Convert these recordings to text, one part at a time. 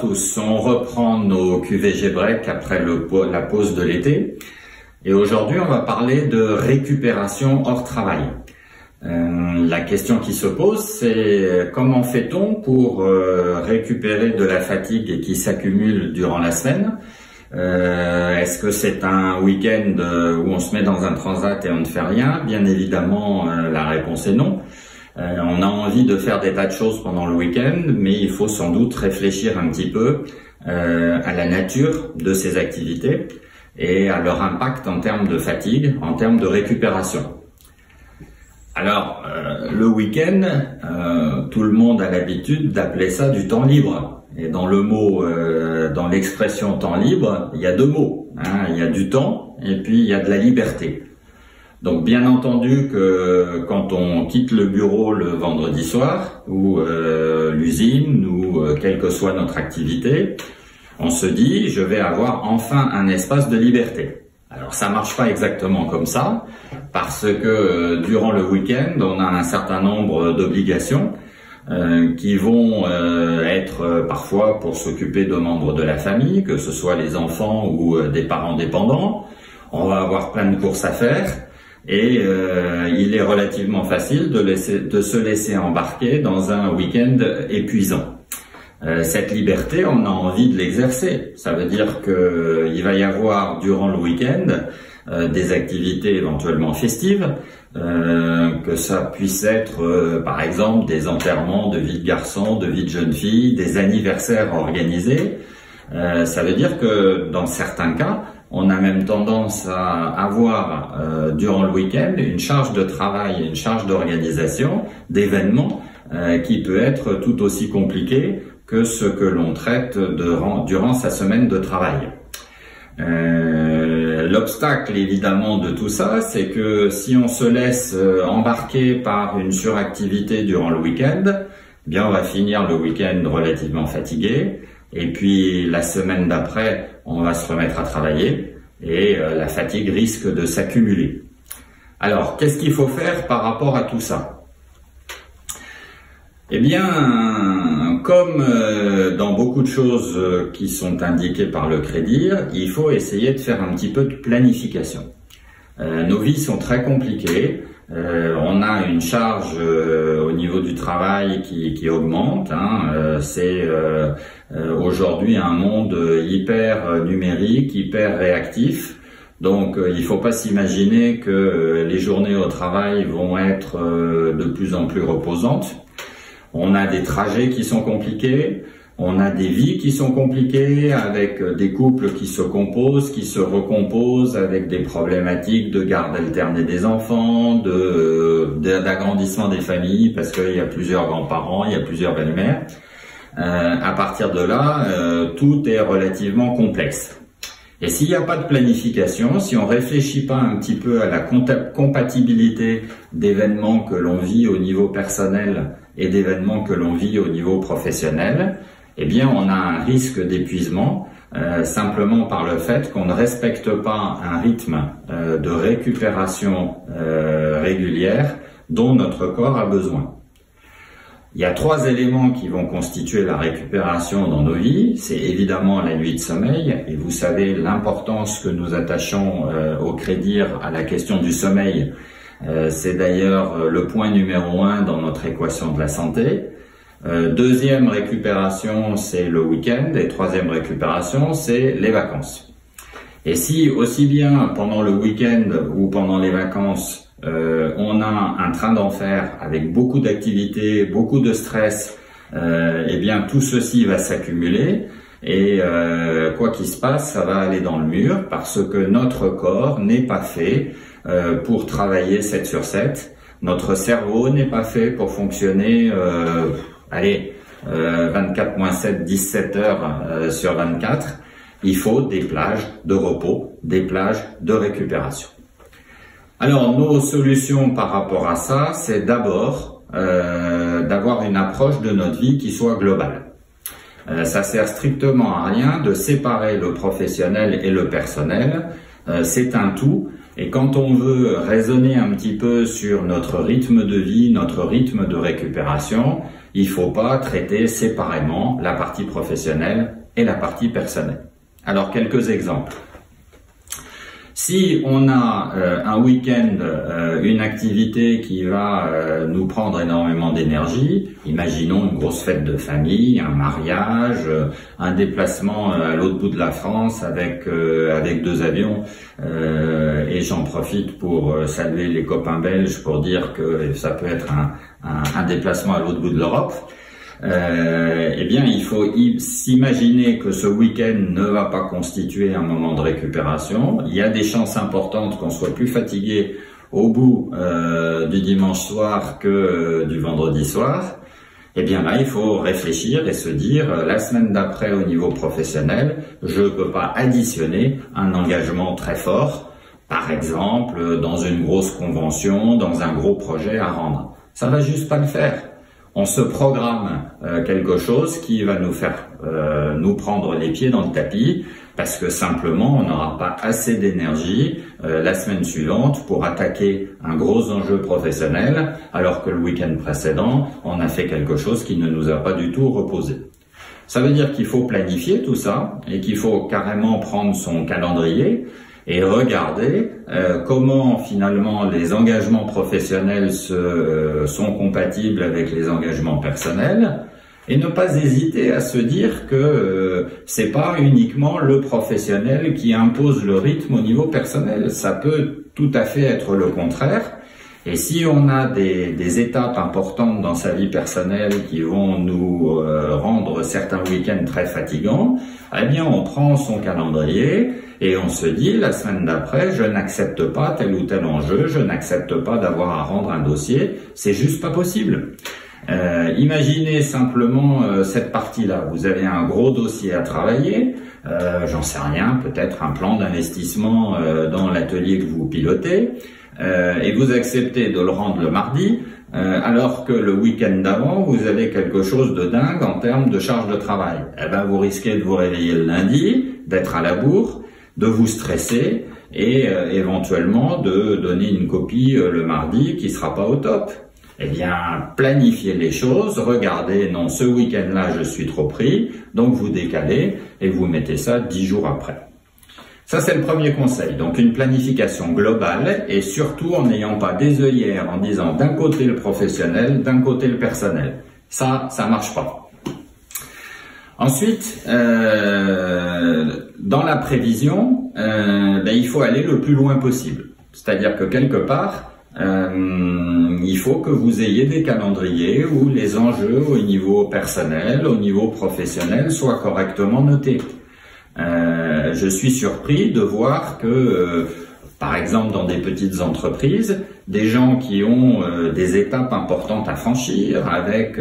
tous, on reprend nos QVG break après la pause de l'été et aujourd'hui on va parler de récupération hors travail. La question qui se pose, c'est comment fait-on pour récupérer de la fatigue qui s'accumule durant la semaine? Est-ce que c'est un week-end où on se met dans un transat et on ne fait rien? Bien évidemment, la réponse est non. On a envie de faire des tas de choses pendant le week-end, mais il faut sans doute réfléchir un petit peu à la nature de ces activités et à leur impact en termes de fatigue, en termes de récupération. Alors, le week-end, tout le monde a l'habitude d'appeler ça du temps libre. Et dans le mot, dans l'expression temps libre, il y a deux mots. Il y a du temps et puis il y a de la liberté. Donc bien entendu que quand on quitte le bureau le vendredi soir, ou l'usine, ou quelle que soit notre activité, on se dit je vais avoir enfin un espace de liberté. Alors ça marche pas exactement comme ça, parce que durant le week-end, on a un certain nombre d'obligations qui vont être parfois pour s'occuper de membres de la famille, que ce soit les enfants ou des parents dépendants. On va avoir plein de courses à faire et il est relativement facile de se laisser embarquer dans un week-end épuisant. Cette liberté, on a envie de l'exercer. Ça veut dire qu'il va y avoir durant le week-end des activités éventuellement festives, que ça puisse être par exemple des enterrements de vie de garçons, de vie de jeunes filles, des anniversaires organisés. Ça veut dire que dans certains cas, on a même tendance à avoir durant le week-end une charge de travail, une charge d'organisation, d'événements qui peut être tout aussi compliquée que ce que l'on traite durant sa semaine de travail. L'obstacle évidemment de tout ça, c'est que si on se laisse embarquer par une suractivité durant le week-end, eh bien on va finir le week-end relativement fatigué, et puis la semaine d'après, on va se remettre à travailler, et la fatigue risque de s'accumuler. Alors, qu'est-ce qu'il faut faire par rapport à tout ça? Eh bien, comme dans beaucoup de choses qui sont indiquées par le Crédit, il faut essayer de faire un petit peu de planification. Nos vies sont très compliquées. On a une charge au niveau du travail qui augmente. C'est aujourd'hui un monde hyper numérique, hyper réactif. Donc il ne faut pas s'imaginer que les journées au travail vont être de plus en plus reposantes. On a des trajets qui sont compliqués, on a des vies qui sont compliquées, avec des couples qui se composent, qui se recomposent, avec des problématiques de garde alternée des enfants, d'agrandissement des familles, parce qu'il y a plusieurs grands-parents, il y a plusieurs belles-mères. À partir de là, tout est relativement complexe. Et s'il n'y a pas de planification, si on réfléchit pas un petit peu à la compatibilité d'événements que l'on vit au niveau personnel et d'événements que l'on vit au niveau professionnel, eh bien on a un risque d'épuisement simplement par le fait qu'on ne respecte pas un rythme de récupération régulière dont notre corps a besoin. Il y a trois éléments qui vont constituer la récupération dans nos vies. C'est évidemment la nuit de sommeil, et vous savez l'importance que nous attachons au Crédit à la question du sommeil. C'est d'ailleurs le point numéro 1 dans notre équation de la santé. Deuxième récupération, c'est le week-end, et troisième récupération, c'est les vacances. Et si aussi bien pendant le week-end ou pendant les vacances, on a un train d'enfer avec beaucoup d'activités, beaucoup de stress, eh bien tout ceci va s'accumuler et quoi qu'il se passe, ça va aller dans le mur parce que notre corps n'est pas fait pour travailler 7 sur 7. Notre cerveau n'est pas fait pour fonctionner 24/7, 17 heures sur 24. Il faut des plages de repos, des plages de récupération. Alors, nos solutions par rapport à ça, c'est d'abord d'avoir une approche de notre vie qui soit globale. Ça sert strictement à rien de séparer le professionnel et le personnel. C'est un tout Et quand on veut raisonner un petit peu sur notre rythme de vie, notre rythme de récupération, il ne faut pas traiter séparément la partie professionnelle et la partie personnelle. Alors, quelques exemples. Si on a un week-end, une activité qui va nous prendre énormément d'énergie, imaginons une grosse fête de famille, un mariage, un déplacement à l'autre bout de la France avec 2 avions, et j'en profite pour saluer les copains belges pour dire que ça peut être un déplacement à l'autre bout de l'Europe. Eh bien, il faut s'imaginer que ce week-end ne va pas constituer un moment de récupération. Il y a des chances importantes qu'on soit plus fatigué au bout du dimanche soir que du vendredi soir. Eh bien là, il faut réfléchir et se dire, la semaine d'après au niveau professionnel, je ne peux pas additionner un engagement très fort, par exemple dans une grosse convention, dans un gros projet à rendre. Ça va juste pas le faire. On se programme quelque chose qui va nous faire nous prendre les pieds dans le tapis parce que simplement on n'aura pas assez d'énergie la semaine suivante pour attaquer un gros enjeu professionnel alors que le week-end précédent on a fait quelque chose qui ne nous a pas du tout reposé. Ça veut dire qu'il faut planifier tout ça et qu'il faut carrément prendre son calendrier et regarder comment finalement les engagements professionnels sont compatibles avec les engagements personnels et ne pas hésiter à se dire que c'est pas uniquement le professionnel qui impose le rythme au niveau personnel, ça peut tout à fait être le contraire. Et si on a des étapes importantes dans sa vie personnelle qui vont nous rendre certains week-ends très fatigants, eh bien on prend son calendrier et on se dit la semaine d'après, je n'accepte pas tel ou tel enjeu, je n'accepte pas d'avoir à rendre un dossier, c'est juste pas possible. Imaginez simplement cette partie-là, vous avez un gros dossier à travailler, j'en sais rien, peut-être un plan d'investissement dans l'atelier que vous pilotez, et vous acceptez de le rendre le mardi, alors que le week-end d'avant, vous avez quelque chose de dingue en termes de charge de travail. Eh ben, vous risquez de vous réveiller le lundi, d'être à la bourre, de vous stresser et éventuellement de donner une copie le mardi qui sera pas au top. Eh bien, planifiez les choses, regardez, non, ce week-end-là, je suis trop pris, donc vous décalez et vous mettez ça 10 jours après. Ça, c'est le premier conseil. Donc, une planification globale et surtout en n'ayant pas des œillères en disant d'un côté le professionnel, d'un côté le personnel. Ça marche pas. Ensuite, dans la prévision, il faut aller le plus loin possible. C'est-à-dire que quelque part, il faut que vous ayez des calendriers où les enjeux au niveau personnel, au niveau professionnel soient correctement notés. Je suis surpris de voir que, par exemple, dans des petites entreprises, des gens qui ont des étapes importantes à franchir avec,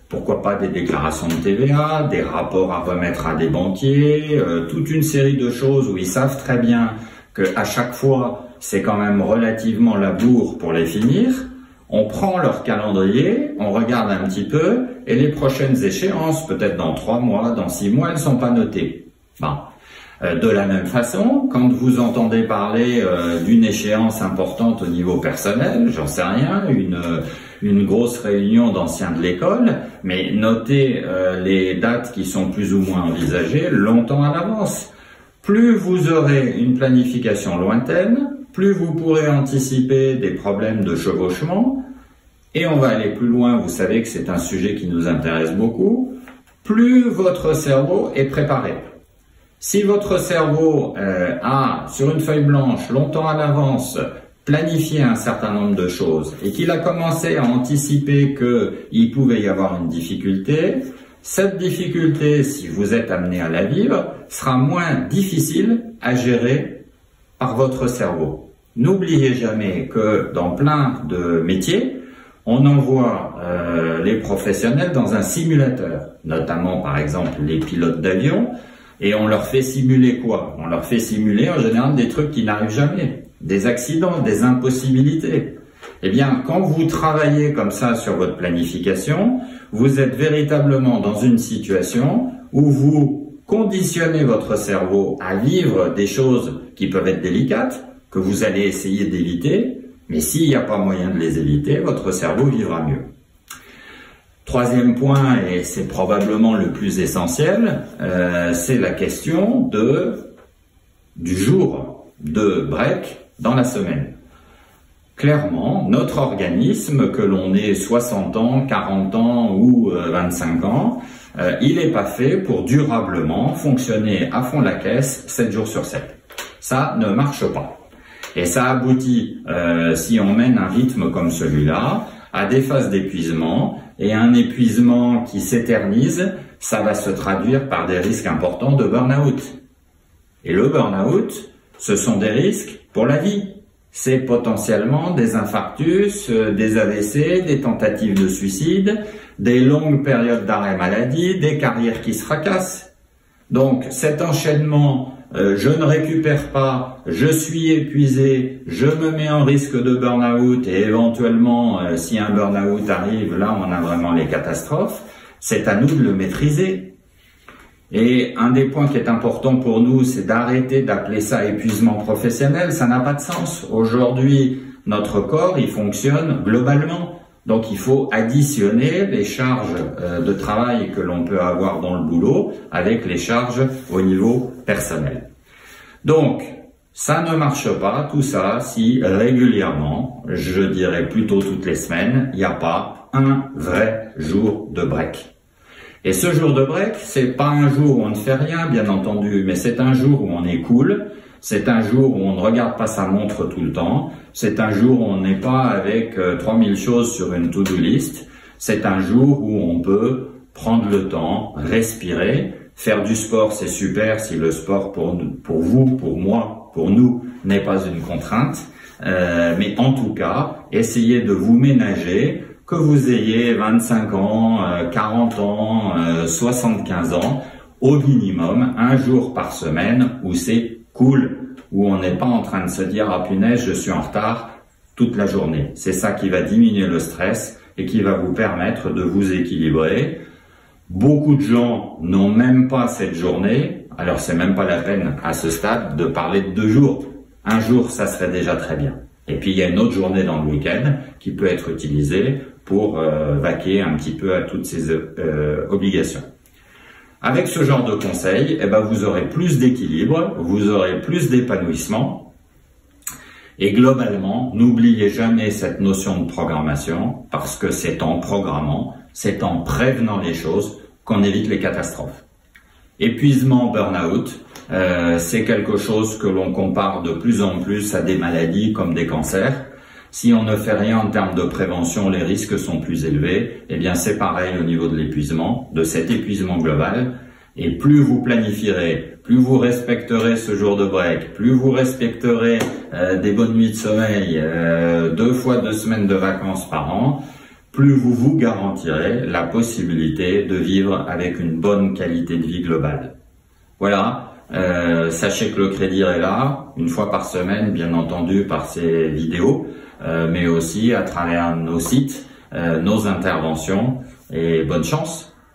pourquoi pas des déclarations de TVA, des rapports à remettre à des banquiers, toute une série de choses où ils savent très bien qu'à chaque fois, c'est quand même relativement la bourre pour les finir. On prend leur calendrier, on regarde un petit peu, et les prochaines échéances, peut-être dans 3 mois, dans 6 mois, elles ne sont pas notées. Bon. De la même façon, quand vous entendez parler d'une échéance importante au niveau personnel, j'en sais rien, une grosse réunion d'anciens de l'école, mais notez les dates qui sont plus ou moins envisagées longtemps à l'avance. Plus vous aurez une planification lointaine, plus vous pourrez anticiper des problèmes de chevauchement, et on va aller plus loin, vous savez que c'est un sujet qui nous intéresse beaucoup, plus votre cerveau est préparé. Si votre cerveau a, sur une feuille blanche, longtemps à l'avance, planifié un certain nombre de choses et qu'il a commencé à anticiper qu'il pouvait y avoir une difficulté, cette difficulté, si vous êtes amené à la vivre, sera moins difficile à gérer par votre cerveau. N'oubliez jamais que dans plein de métiers, on envoie les professionnels dans un simulateur, notamment par exemple les pilotes d'avion, et on leur fait simuler quoi? On leur fait simuler en général des trucs qui n'arrivent jamais, des accidents, des impossibilités. Eh bien, quand vous travaillez comme ça sur votre planification, vous êtes véritablement dans une situation où vous conditionnez votre cerveau à vivre des choses qui peuvent être délicates, que vous allez essayer d'éviter, mais s'il n'y a pas moyen de les éviter, votre cerveau vivra mieux. Troisième point, et c'est probablement le plus essentiel, c'est la question du jour de break dans la semaine. Clairement, notre organisme, que l'on ait 60 ans, 40 ans ou 25 ans, il n'est pas fait pour durablement fonctionner à fond la caisse 7 jours sur 7. Ça ne marche pas. Et ça aboutit, si on mène un rythme comme celui-là, à des phases d'épuisement, et un épuisement qui s'éternise, ça va se traduire par des risques importants de burn-out. Et le burn-out, ce sont des risques pour la vie. C'est potentiellement des infarctus, des AVC, des tentatives de suicide, des longues périodes d'arrêt maladie, des carrières qui se fracassent. Donc cet enchaînement, je ne récupère pas, je suis épuisé, je me mets en risque de burn-out et éventuellement, si un burn-out arrive, là on a vraiment les catastrophes, c'est à nous de le maîtriser. Et un des points qui est important pour nous, c'est d'arrêter d'appeler ça épuisement professionnel, ça n'a pas de sens. Aujourd'hui, notre corps, il fonctionne globalement. Donc il faut additionner les charges de travail que l'on peut avoir dans le boulot avec les charges au niveau personnel. Donc, ça ne marche pas, tout ça, si régulièrement, je dirais plutôt toutes les semaines, il n'y a pas un vrai jour de break. Et ce jour de break, c'est pas un jour où on ne fait rien, bien entendu, mais c'est un jour où on est cool, c'est un jour où on ne regarde pas sa montre tout le temps, c'est un jour où on n'est pas avec 3000 choses sur une to-do list, c'est un jour où on peut prendre le temps, respirer, faire du sport, c'est super si le sport pour vous, pour moi, pour nous, n'est pas une contrainte, mais en tout cas, essayez de vous ménager, que vous ayez 25 ans, 40 ans, 75 ans, au minimum, un jour par semaine où c'est cool, où on n'est pas en train de se dire « Ah punaise, je suis en retard » toute la journée. C'est ça qui va diminuer le stress et qui va vous permettre de vous équilibrer. Beaucoup de gens n'ont même pas cette journée, alors c'est même pas la peine à ce stade de parler de 2 jours. Un jour, ça serait déjà très bien. Et puis il y a une autre journée dans le week-end qui peut être utilisée pour vaquer un petit peu à toutes ces obligations. Avec ce genre de conseils, eh ben, vous aurez plus d'équilibre, vous aurez plus d'épanouissement. Et globalement, n'oubliez jamais cette notion de programmation, parce que c'est en programmant, c'est en prévenant les choses qu'on évite les catastrophes. Épuisement, burn-out, c'est quelque chose que l'on compare de plus en plus à des maladies comme des cancers. Si on ne fait rien en termes de prévention, les risques sont plus élevés. Eh bien, c'est pareil au niveau de l'épuisement, de cet épuisement global. Et plus vous planifierez, plus vous respecterez ce jour de break, plus vous respecterez des bonnes nuits de sommeil, 2 fois 2 semaines de vacances par an, plus vous vous garantirez la possibilité de vivre avec une bonne qualité de vie globale. Voilà, sachez que le Crédit est là, 1 fois par semaine, bien entendu, par ces vidéos, mais aussi à travers nos sites, nos interventions, et bonne chance.